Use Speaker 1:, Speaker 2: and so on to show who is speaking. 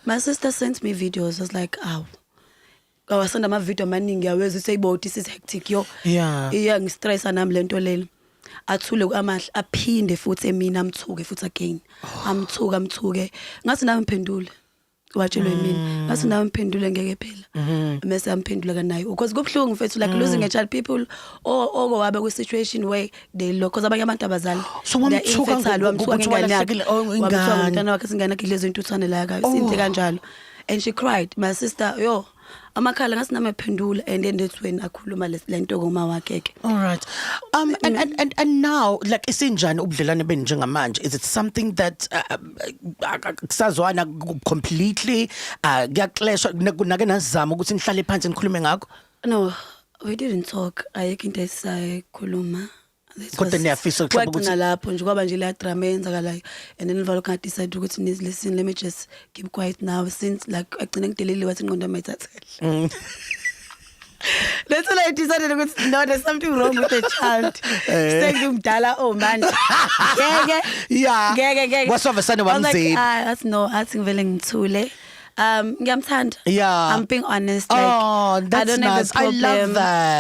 Speaker 1: My sister sent me videos. I was like, ow. Awasanda ama-video amaningi yaweza useyibo this is hectic yo.
Speaker 2: Yeah.
Speaker 1: Iya ngistressa nami lento lena. Athule amahle aphinde futhi emina amthuke futhi again. Amthuke. Ngathi nami ngiphendule. Watshelwe mina. Ngathi nami ngiphendule ngeke phela. Mase amphendula kanayo. Because kubhlungu mfethu like losing a child, people oko wabe ku situation where they look because abanye abantu abazali.
Speaker 2: So wamthuka
Speaker 1: ngengane yakhe. Wamthuka umntana wakhe singane yakhe lezo intuthane la ka. Sinte kanjalo. And she cried. My sister, yo. Amakhala ngathi nami ephendula and then that's when akhuluma lento ngoma wakhe ke.
Speaker 2: All right. And now like isinjani ubudlelwane beni njengamanje? Is it something that kusazwana completely kuyaclash nake nazama ukuthi nihlale phansi nikhulume ngakho?
Speaker 1: No, we didn't talk. Ayikho into esikhuluma.
Speaker 2: Kodwa niyafisa ukuthi
Speaker 1: kwagcina lapho nje kwaba nje la drama yenzakalayo and then valo kanti decide ukuthi listen, let me just keep quiet now since like agcina ngidelile wathi ingqondo ayithathele. That's all I decided ukuthi no, there's something wrong with the child. Sengimdala oh man. Ngeke.
Speaker 2: Wasovesana wamzini.
Speaker 1: That's no, athi ngivele ngithule. Ngiyamthanda.
Speaker 2: Yeah.
Speaker 1: I'm being honest like
Speaker 2: oh, that's
Speaker 1: I don't
Speaker 2: nice.
Speaker 1: have a problem.
Speaker 2: I love that.